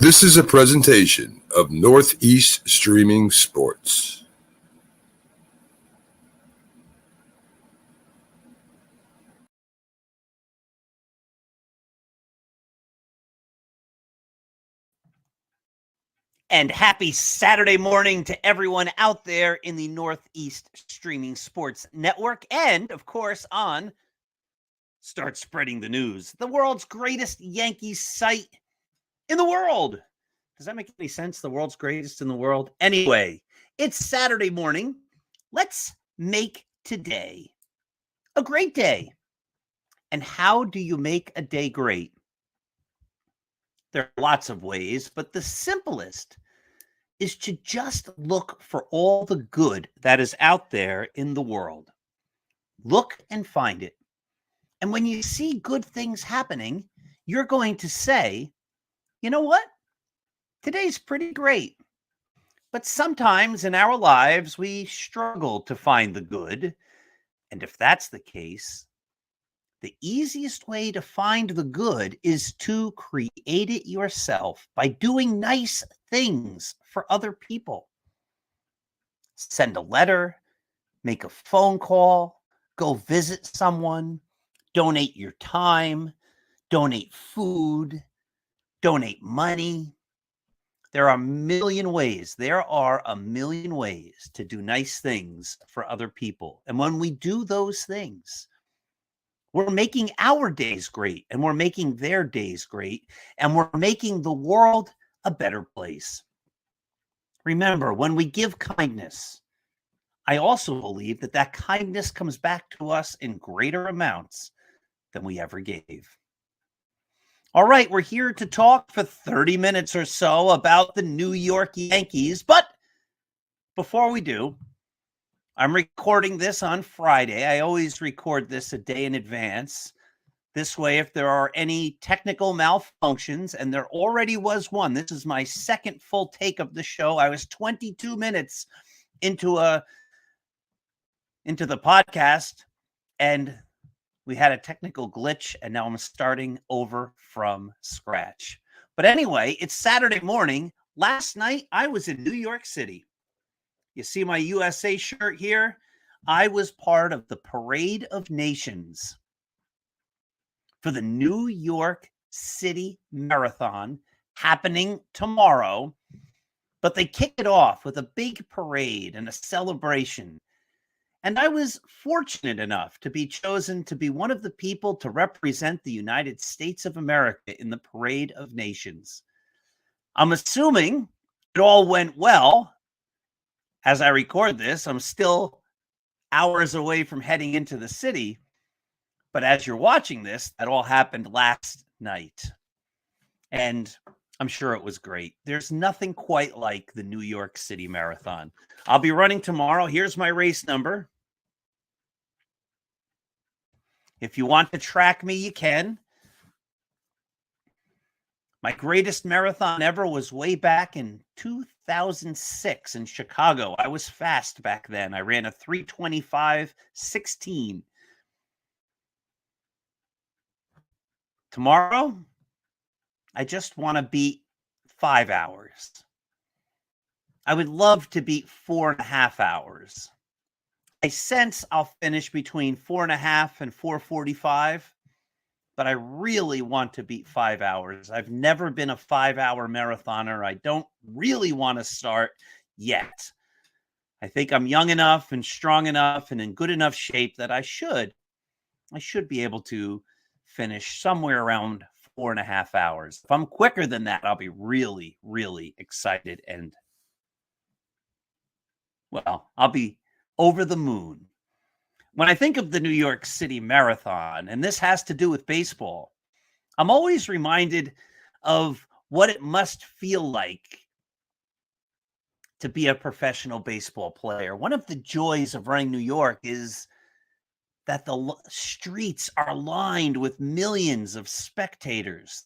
This is a presentation of Northeast Streaming Sports. And happy Saturday morning to everyone out there in the Northeast Streaming Sports Network. And, of course, on Start Spreading the News, the world's greatest Yankees site in the world. Does that make any sense? The world's greatest in the world? Anyway, it's Saturday morning. Let's make today a great day. And how do you make a day great? There are lots of ways, but the simplest is to just look for all the good that is out there in the world. Look and find it. And when you see good things happening, you're going to say, you know what? Today's pretty great. But sometimes in our lives, we struggle to find the good. And if that's the case, the easiest way to find the good is to create it yourself by doing nice things for other people. Send a letter, make a phone call, go visit someone, donate your time, donate food, donate money. There are a million ways. There are a million ways to do nice things for other people. And when we do those things, we're making our days great, and we're making their days great, and we're making the world a better place. Remember, when we give kindness, I also believe that that kindness comes back to us in greater amounts than we ever gave. All right, we're here to talk for 30 minutes or so about the New York Yankees. But before we do, I'm recording this on Friday. I always record this a day in advance. This way, if there are any technical malfunctions, and there already was one, this is my second full take of the show. I was 22 minutes into the podcast, and we had a technical glitch, and now I'm starting over from scratch. But anyway, it's Saturday morning. Last night, I was in New York City. You see my USA shirt here? I was part of the Parade of Nations for the New York City Marathon happening tomorrow. But they kick it off with a big parade and a celebration. And I was fortunate enough to be chosen to be one of the people to represent the United States of America in the Parade of Nations. I'm assuming it all went well. As I record this, I'm still hours away from heading into the city. But as you're watching this, that all happened last night. And I'm sure it was great. There's nothing quite like the New York City Marathon. I'll be running tomorrow. Here's my race number. If you want to track me, you can. My greatest marathon ever was way back in 2006 in Chicago. I was fast back then. I ran a 3:25:16. Tomorrow, I just want to beat 5 hours. I would love to beat 4.5 hours. I sense I'll finish between 4.5 and 4:45. But I really want to beat 5 hours. I've never been a 5-hour marathoner. I don't really want to start yet. I think I'm young enough and strong enough and in good enough shape that I should be able to finish somewhere around 4.5 hours. If I'm quicker than that, I'll be really, really excited. And, well, I'll be over the moon. When I think of the New York City Marathon, and this has to do with baseball, I'm always reminded of what it must feel like to be a professional baseball player. One of the joys of running New York is that the streets are lined with millions of spectators,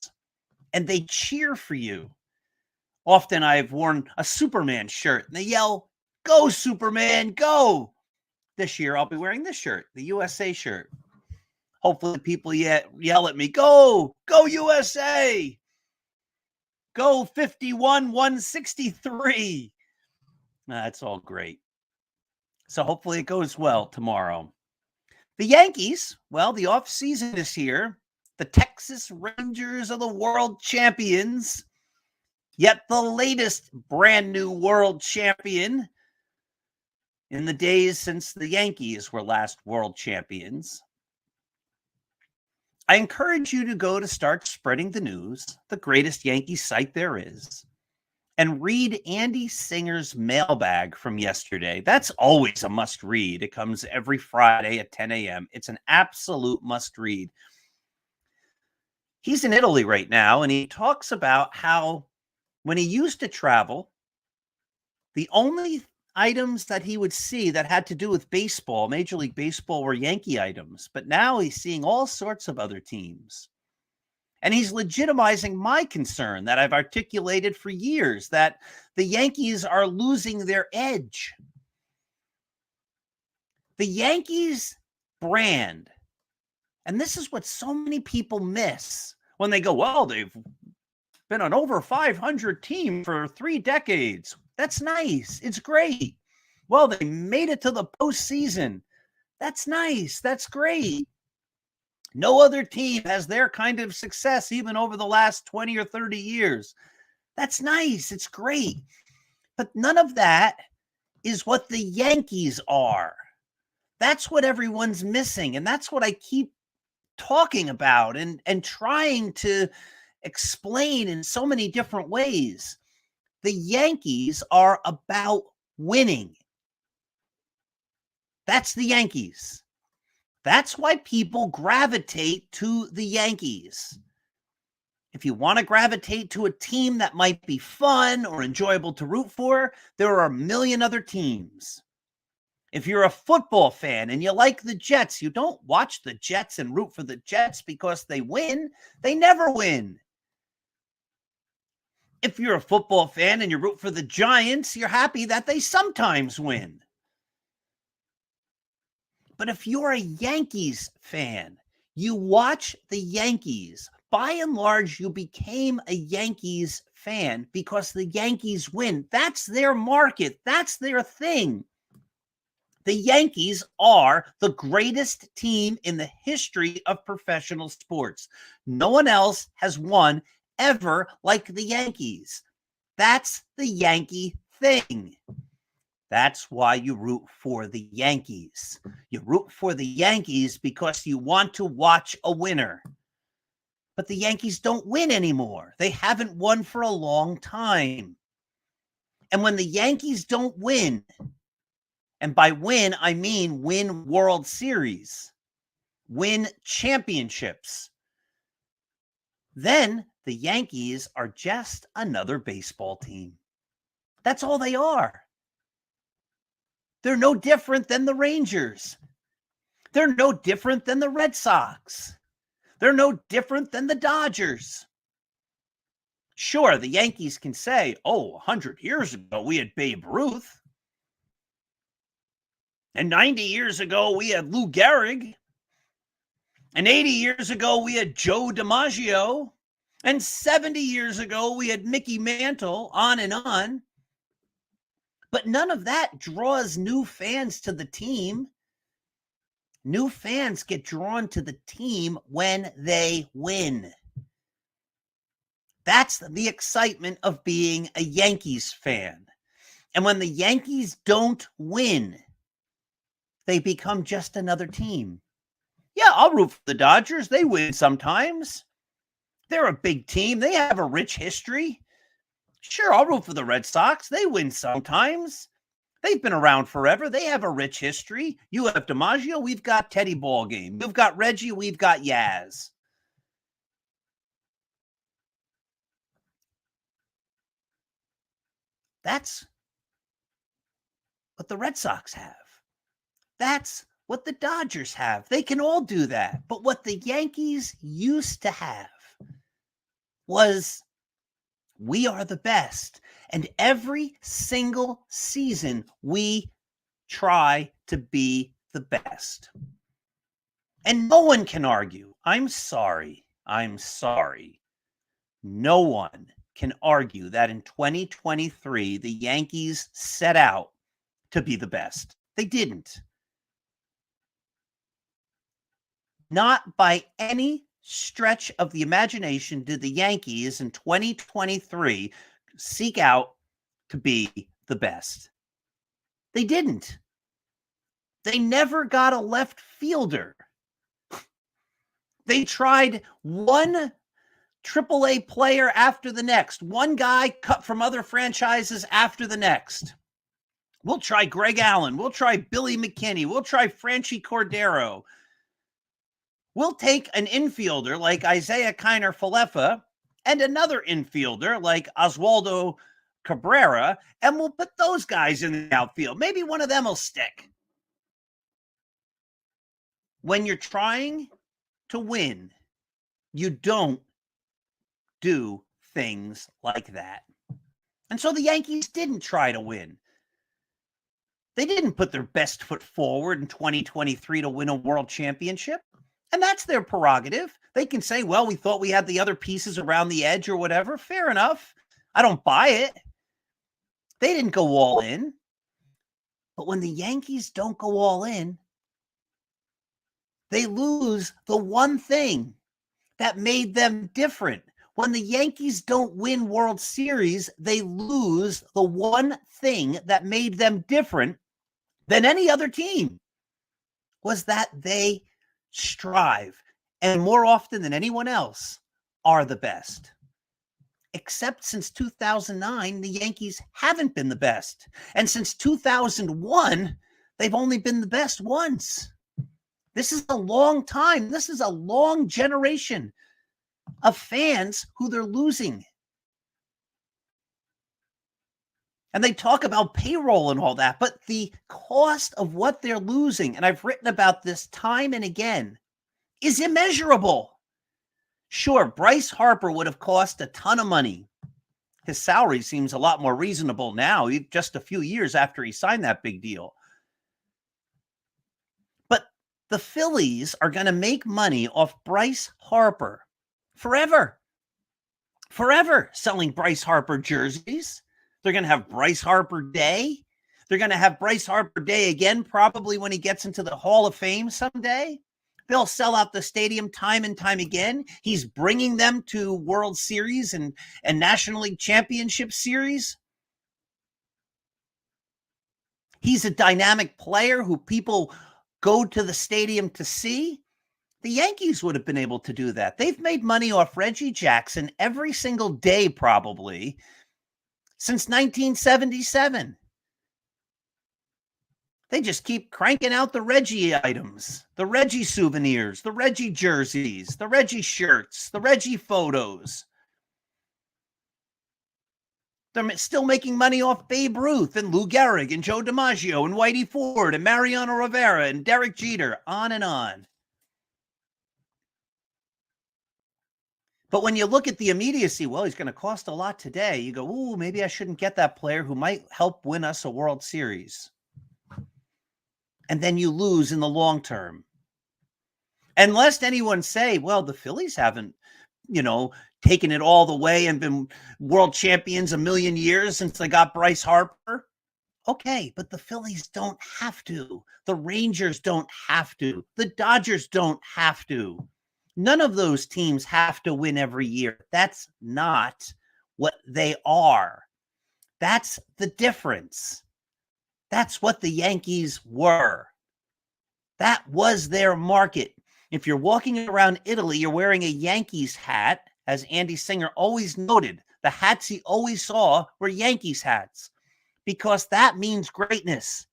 and they cheer for you. Often I've worn a Superman shirt, and they yell, "Go, Superman, go!" This year, I'll be wearing this shirt, the USA shirt. Hopefully people yell at me, "Go, go USA!" Go 51-163. That's all great. So hopefully it goes well tomorrow. The Yankees, well, the offseason is here. The Texas Rangers are the world champions, yet the latest brand new world champion in the days since the Yankees were last world champions. I encourage you to go to Start Spreading the News, the greatest Yankee site there is, and read Andy Singer's mailbag from yesterday. That's always a must read. It comes every Friday at 10 a.m. It's an absolute must read. He's in Italy right now, and he talks about how when he used to travel, the only items that he would see that had to do with baseball, Major League Baseball, were Yankee items. But now he's seeing all sorts of other teams. And he's legitimizing my concern that I've articulated for years, that the Yankees are losing their edge. The Yankees brand, and this is what so many people miss when they go, well, they've been an over 500 team for 3 decades. That's nice. It's great. Well, they made it to the postseason. That's nice. That's great. No other team has their kind of success even over the last 20 or 30 years. That's nice. It's great. But none of that is what the Yankees are. That's what everyone's missing. And that's what I keep talking about and trying to explain in so many different ways. The Yankees are about winning. That's the Yankees. That's why people gravitate to the Yankees. If you want to gravitate to a team that might be fun or enjoyable to root for, there are a million other teams. If you're a football fan and you like the Jets, you don't watch the Jets and root for the Jets because they win. They never win. If you're a football fan and you root for the Giants, you're happy that they sometimes win. But if you're a Yankees fan, you watch the Yankees. By and large, you became a Yankees fan because the Yankees win. That's their market. That's their thing. The Yankees are the greatest team in the history of professional sports. No one else has won ever like the Yankees. That's the Yankee thing. That's why you root for the Yankees. You root for the Yankees because you want to watch a winner. But the Yankees don't win anymore. They haven't won for a long time. And when the Yankees don't win, and by win, I mean win World Series, win championships, then the Yankees are just another baseball team. That's all they are. They're no different than the Rangers. They're no different than the Red Sox. They're no different than the Dodgers. Sure, the Yankees can say, oh, 100 years ago we had Babe Ruth. And 90 years ago we had Lou Gehrig. And 80 years ago we had Joe DiMaggio. And 70 years ago we had Mickey Mantle, on and on. But none of that draws new fans to the team. New fans get drawn to the team when they win. That's the excitement of being a Yankees fan. And when the Yankees don't win, they become just another team. Yeah, I'll root for the Dodgers. They win sometimes. They're a big team. They have a rich history. Sure, I'll root for the Red Sox. They win sometimes. They've been around forever. They have a rich history. You have DiMaggio, we've got Teddy Ballgame. You've got Reggie, we've got Yaz. That's what the Red Sox have. That's what the Dodgers have. They can all do that. But what the Yankees used to have was, we are the best. And every single season, we try to be the best. And no one can argue. I'm sorry. No one can argue that in 2023, the Yankees set out to be the best. They didn't. Not by any stretch of the imagination did the Yankees in 2023 seek out to be the best. They didn't. They never got a left fielder. They tried one AAA player after the next, one guy cut from other franchises after the next. We'll try Greg Allen. We'll try Billy McKinney. We'll try Franchi Cordero. We'll take an infielder like Isaiah Kiner-Falefa and another infielder like Oswaldo Cabrera, and we'll put those guys in the outfield. Maybe one of them will stick. When you're trying to win, you don't do things like that. And so the Yankees didn't try to win. They didn't put their best foot forward in 2023 to win a world championship. And that's their prerogative. They can say, well, we thought we had the other pieces around the edge or whatever. Fair enough. I don't buy it. They didn't go all in. But when the Yankees don't go all in, they lose the one thing that made them different. When the Yankees don't win World Series, they lose the one thing that made them different than any other team, was that they strive, and more often than anyone else, are the best. Except since 2009, the Yankees haven't been the best. And since 2001, they've only been the best once. This is a long time. This is a long generation of fans who they're losing. And they talk about payroll and all that, but the cost of what they're losing, and I've written about this time and again, is immeasurable. Sure, Bryce Harper would have cost a ton of money. His salary seems a lot more reasonable now, just a few years after he signed that big deal. But the Phillies are going to make money off Bryce Harper forever. Forever selling Bryce Harper jerseys. They're going to have Bryce Harper Day. They're going to have Bryce Harper Day again, probably when he gets into the Hall of Fame someday. They'll sell out the stadium time and time again. He's bringing them to World Series and National League Championship Series. He's a dynamic player who people go to the stadium to see. The Yankees would have been able to do that. They've made money off Reggie Jackson every single day, probably, since 1977. They just keep cranking out the Reggie items, the Reggie souvenirs, the Reggie jerseys, the Reggie shirts, the Reggie photos. They're still making money off Babe Ruth and Lou Gehrig and Joe DiMaggio and Whitey Ford and Mariano Rivera and Derek Jeter, on and on. But when you look at the immediacy, well, he's going to cost a lot today. You go, ooh, maybe I shouldn't get that player who might help win us a World Series. And then you lose in the long term. And lest anyone say, well, the Phillies haven't, taken it all the way and been world champions a million years since they got Bryce Harper. Okay, but the Phillies don't have to. The Rangers don't have to. The Dodgers don't have to. None of those teams have to win every year. That's not what they are. That's the difference. That's what the Yankees were. That was their market. If you're walking around Italy, you're wearing a Yankees hat, as Andy Singer always noted. The hats he always saw were Yankees hats because that means greatness.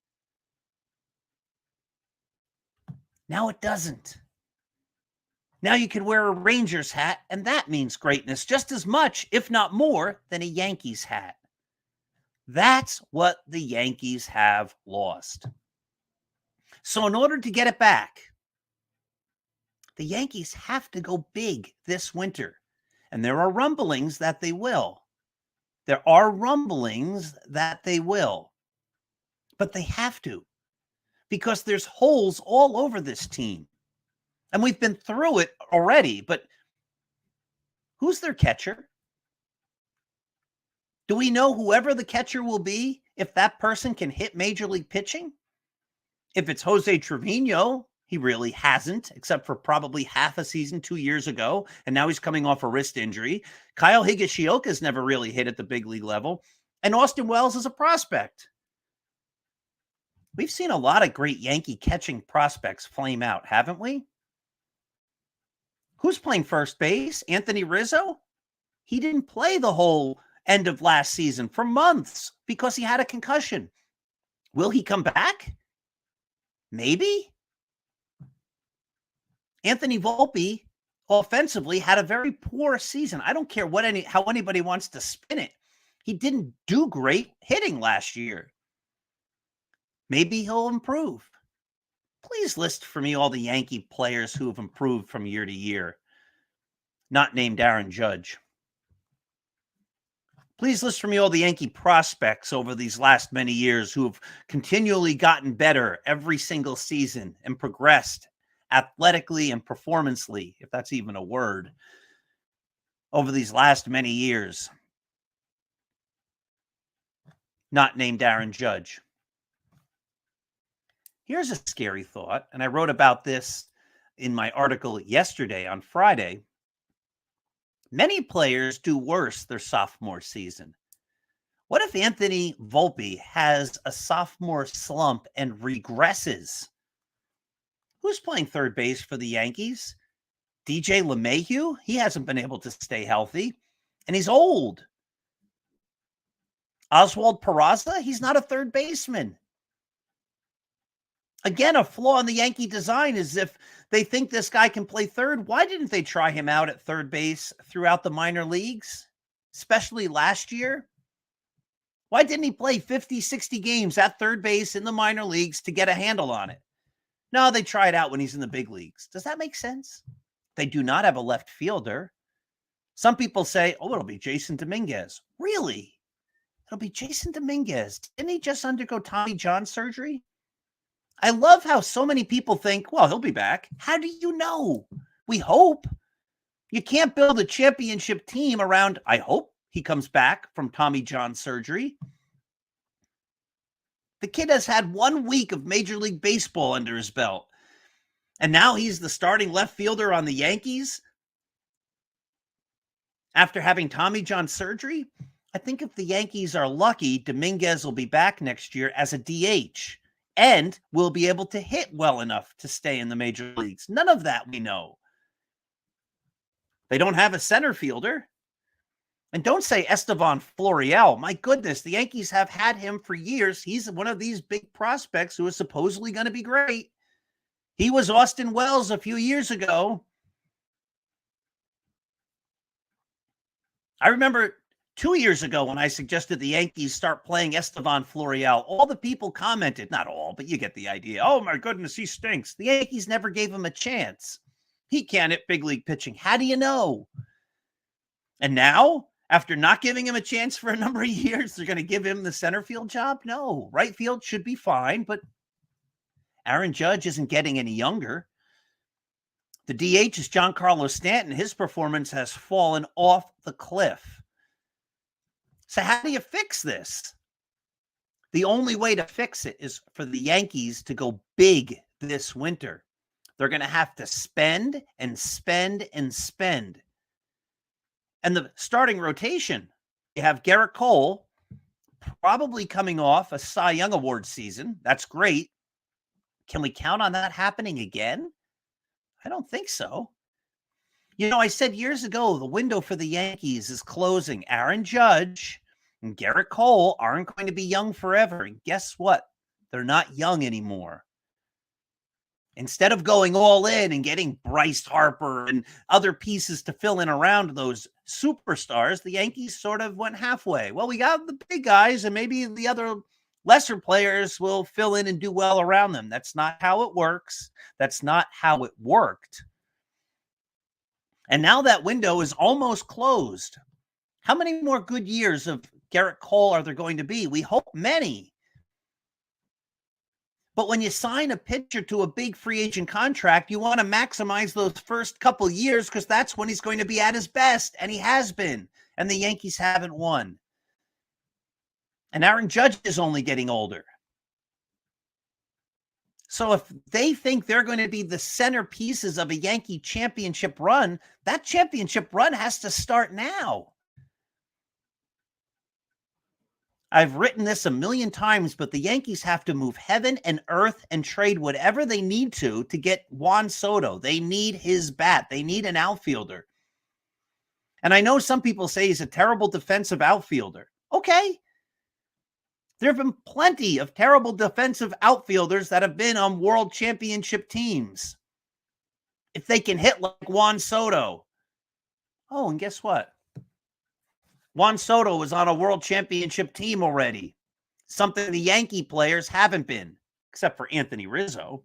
Now it doesn't. Now you can wear a Rangers hat, and that means greatness just as much, if not more, than a Yankees hat. That's what the Yankees have lost. So in order to get it back, the Yankees have to go big this winter. And there are rumblings that they will. There are rumblings that they will. But they have to. Because there's holes all over this team. And we've been through it already, but who's their catcher? Do we know whoever the catcher will be if that person can hit major league pitching? If it's Jose Trevino, he really hasn't, except for probably half a season 2 years ago, and now he's coming off a wrist injury. Kyle Higashioka's never really hit at the big league level, and Austin Wells is a prospect. We've seen a lot of great Yankee catching prospects flame out, haven't we? Who's playing first base? Anthony Rizzo? He didn't play the whole end of last season for months because he had a concussion. Will he come back? Maybe. Anthony Volpe offensively had a very poor season. I don't care how anybody wants to spin it. He didn't do great hitting last year. Maybe he'll improve. Please list for me all the Yankee players who have improved from year to year, not named Aaron Judge. Please list for me all the Yankee prospects over these last many years who have continually gotten better every single season and progressed athletically and performancely, if that's even a word, over these last many years. Not named Aaron Judge. Here's a scary thought, and I wrote about this in my article yesterday on Friday. Many players do worse their sophomore season. What if Anthony Volpe has a sophomore slump and regresses? Who's playing third base for the Yankees? DJ LeMahieu? He hasn't been able to stay healthy, and he's old. Oswald Peraza? He's not a third baseman. Again, a flaw in the Yankee design is if they think this guy can play third, why didn't they try him out at third base throughout the minor leagues, especially last year? Why didn't he play 50, 60 games at third base in the minor leagues to get a handle on it? No, they try it out when he's in the big leagues. Does that make sense? They do not have a left fielder. Some people say, oh, it'll be Jason Dominguez. Really? It'll be Jason Dominguez. Didn't he just undergo Tommy John surgery? I love how so many people think, well, he'll be back. How do you know? We hope. You can't build a championship team around, I hope he comes back from Tommy John surgery. The kid has had 1 week of Major League Baseball under his belt. And now he's the starting left fielder on the Yankees after having Tommy John surgery. I think if the Yankees are lucky, Dominguez will be back next year as a DH. And will be able to hit well enough to stay in the major leagues. None of that we know. They don't have a center fielder. And don't say Estevan Florial. My goodness, the Yankees have had him for years. He's one of these big prospects who is supposedly going to be great. He was Austin Wells a few years ago. I remember 2 years ago when I suggested the Yankees start playing Estevan Florial, all the people commented, not all, but you get the idea. Oh my goodness, he stinks. The Yankees never gave him a chance. He can't hit big league pitching. How do you know? And now, after not giving him a chance for a number of years, they're going to give him the center field job? No, right field should be fine, but Aaron Judge isn't getting any younger. The DH is Giancarlo Stanton. His performance has fallen off the cliff. So how do you fix this? The only way to fix it is for the Yankees to go big this winter. They're going to have to spend and spend and spend. And the starting rotation, you have Garrett Cole probably coming off a Cy Young Award season. That's great. Can we count on that happening again? I don't think so. You know, I said years ago, the window for the Yankees is closing. Aaron Judge and Garrett Cole aren't going to be young forever. And guess what? They're not young anymore. Instead of going all in and getting Bryce Harper and other pieces to fill in around those superstars, the Yankees sort of went halfway. Well, we got the big guys and maybe the other lesser players will fill in and do well around them. That's not how it works. That's not how it worked. And now that window is almost closed. How many more good years of Garrett Cole are there going to be? We hope many. But when you sign a pitcher to a big free agent contract, you want to maximize those first couple years because that's when he's going to be at his best, and he has been, and the Yankees haven't won. And Aaron Judge is only getting older. So if they think they're going to be the centerpieces of a Yankee championship run, that championship run has to start now. I've written this a million times, but the Yankees have to move heaven and earth and trade whatever they need to get Juan Soto. They need his bat. They need an outfielder. And I know some people say he's a terrible defensive outfielder. Okay. There have been plenty of terrible defensive outfielders that have been on world championship teams. If they can hit like Juan Soto. Oh, and guess what? Juan Soto was on a world championship team already. Something the Yankee players haven't been, except for Anthony Rizzo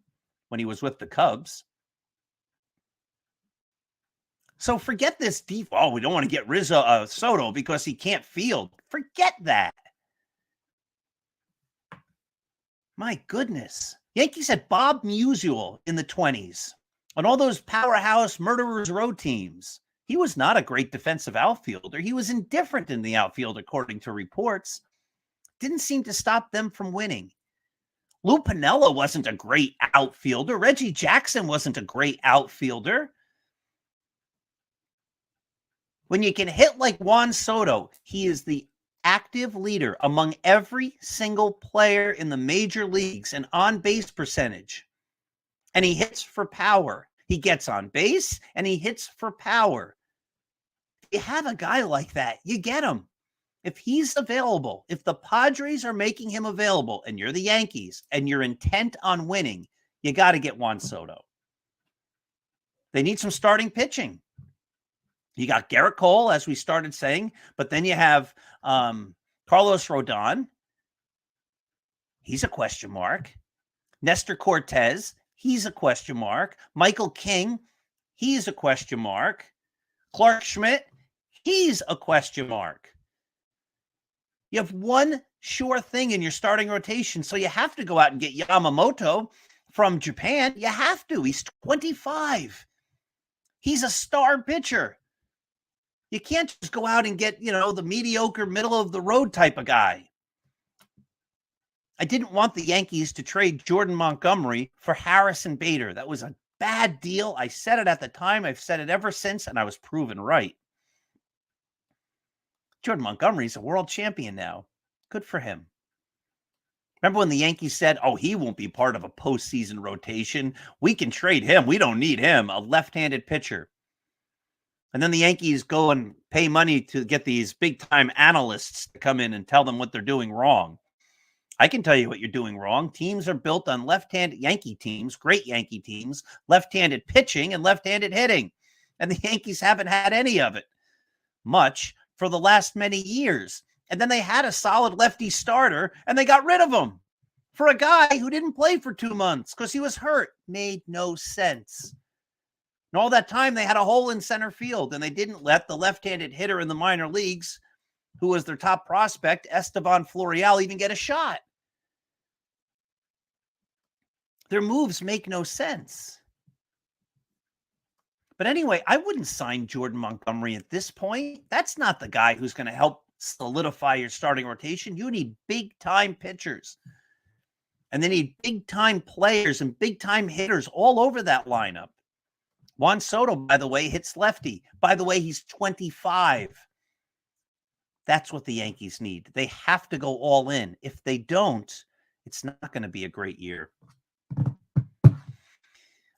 when he was with the Cubs. So forget this deep. Oh, we don't want to get Soto because he can't field. Forget that. My goodness. Yankees had Bob Musial in the 20s on all those powerhouse Murderers Row teams. He was not a great defensive outfielder. He was indifferent in the outfield, according to reports. Didn't seem to stop them from winning. Lou Piniella wasn't a great outfielder. Reggie Jackson wasn't a great outfielder. When you can hit like Juan Soto, he is the active leader among every single player in the major leagues and on-base percentage. And he hits for power. He gets on base and he hits for power. If you have a guy like that, you get him. If he's available, if the Padres are making him available and you're the Yankees and you're intent on winning, you got to get Juan Soto. They need some starting pitching. You got Garrett Cole, as we started saying, but then you have Carlos Rodon. He's a question mark. Nestor Cortez, he's a question mark. Michael King, he's a question mark. Clark Schmidt, he's a question mark. You have one sure thing in your starting rotation, so you have to go out and get Yamamoto from Japan. You have to. He's 25. He's a star pitcher. You can't just go out and get, the mediocre, middle-of-the-road type of guy. I didn't want the Yankees to trade Jordan Montgomery for Harrison Bader. That was a bad deal. I said it at the time. I've said it ever since, and I was proven right. Jordan Montgomery's a world champion now. Good for him. Remember when the Yankees said, he won't be part of a postseason rotation. We can trade him. We don't need him, a left-handed pitcher. And then the Yankees go and pay money to get these big-time analysts to come in and tell them what they're doing wrong. I can tell you what you're doing wrong. Teams are built on left-handed Yankee teams, great Yankee teams, left-handed pitching and left-handed hitting. And the Yankees haven't had any of it much for the last many years. And then they had a solid lefty starter, and they got rid of him for a guy who didn't play for 2 months because he was hurt. Made no sense. And all that time, they had a hole in center field, and they didn't let the left-handed hitter in the minor leagues, who was their top prospect, Esteban Florial, even get a shot. Their moves make no sense. But anyway, I wouldn't sign Jordan Montgomery at this point. That's not the guy who's going to help solidify your starting rotation. You need big-time pitchers. And they need big-time players and big-time hitters all over that lineup. Juan Soto, by the way, hits lefty. By the way, he's 25. That's what the Yankees need. They have to go all in. If they don't, it's not going to be a great year.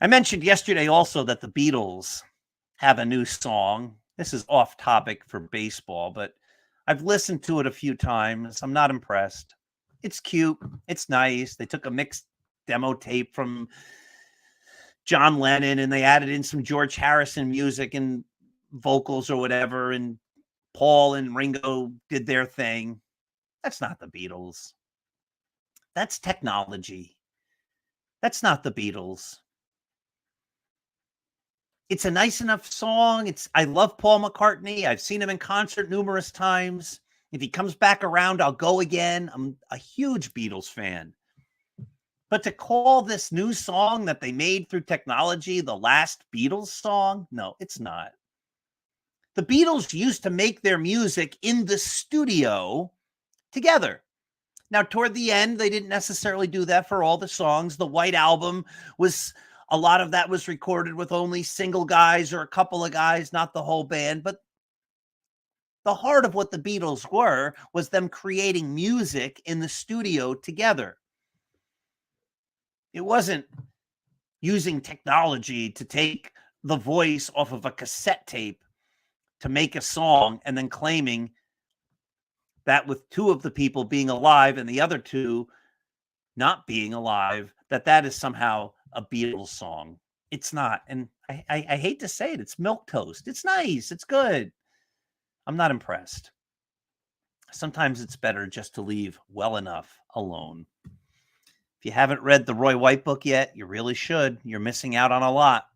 I mentioned yesterday also that the Beatles have a new song. This is off topic for baseball, but I've listened to it a few times. I'm not impressed. It's cute. It's nice. They took a mixed demo tape from John Lennon and they added in some George Harrison music and vocals or whatever. And Paul and Ringo did their thing. That's not the Beatles. That's technology. That's not the Beatles. It's a nice enough song. I love Paul McCartney. I've seen him in concert numerous times. If he comes back around, I'll go again. I'm a huge Beatles fan. But to call this new song that they made through technology the last Beatles song, no, it's not. The Beatles used to make their music in the studio together. Now, toward the end, they didn't necessarily do that for all the songs. The White Album was, a lot of that was recorded with only single guys or a couple of guys, not the whole band. But the heart of what the Beatles were was them creating music in the studio together. It wasn't using technology to take the voice off of a cassette tape to make a song and then claiming that with two of the people being alive and the other two not being alive, that is somehow a Beatles song. It's not. And I hate to say it, it's milquetoast. It's nice. It's good. I'm not impressed. Sometimes it's better just to leave well enough alone. If you haven't read the Roy White book yet, you really should. You're missing out on a lot.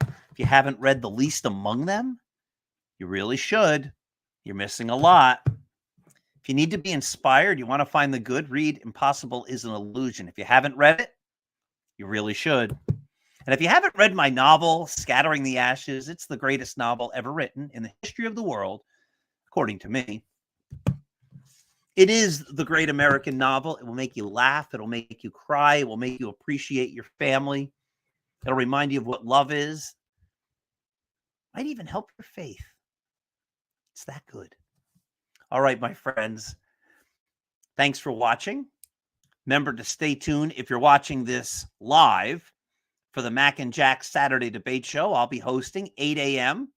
If you haven't read The Least Among Them, you really should. You're missing a lot. If you need to be inspired, you want to find the good, read Impossible is an Illusion. If you haven't read it, you really should. And if you haven't read my novel, Scattering the Ashes, it's the greatest novel ever written in the history of the world, according to me. It is the great American novel. It will make you laugh. It'll make you cry. It will make you appreciate your family. It'll remind you of what love is. Might even help your faith. It's that good. All right, my friends. Thanks for watching. Remember to stay tuned if you're watching this live for the Mac and Jack Saturday Debate Show. I'll be hosting 8 a.m.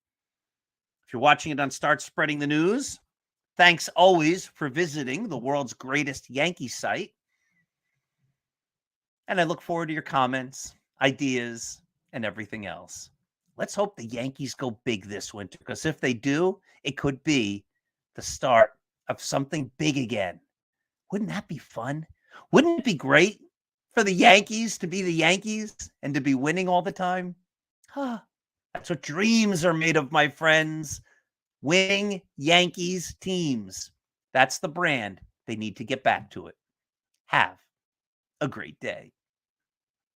If you're watching it on Start Spreading the News, thanks always for visiting the world's greatest Yankee site. And I look forward to your comments, ideas, and everything else. Let's hope the Yankees go big this winter, because if they do, it could be the start of something big again. Wouldn't that be fun? Wouldn't it be great for the Yankees to be the Yankees and to be winning all the time? That's what dreams are made of, my friends. Winning Yankees teams. That's the brand. They need to get back to it. Have a great day.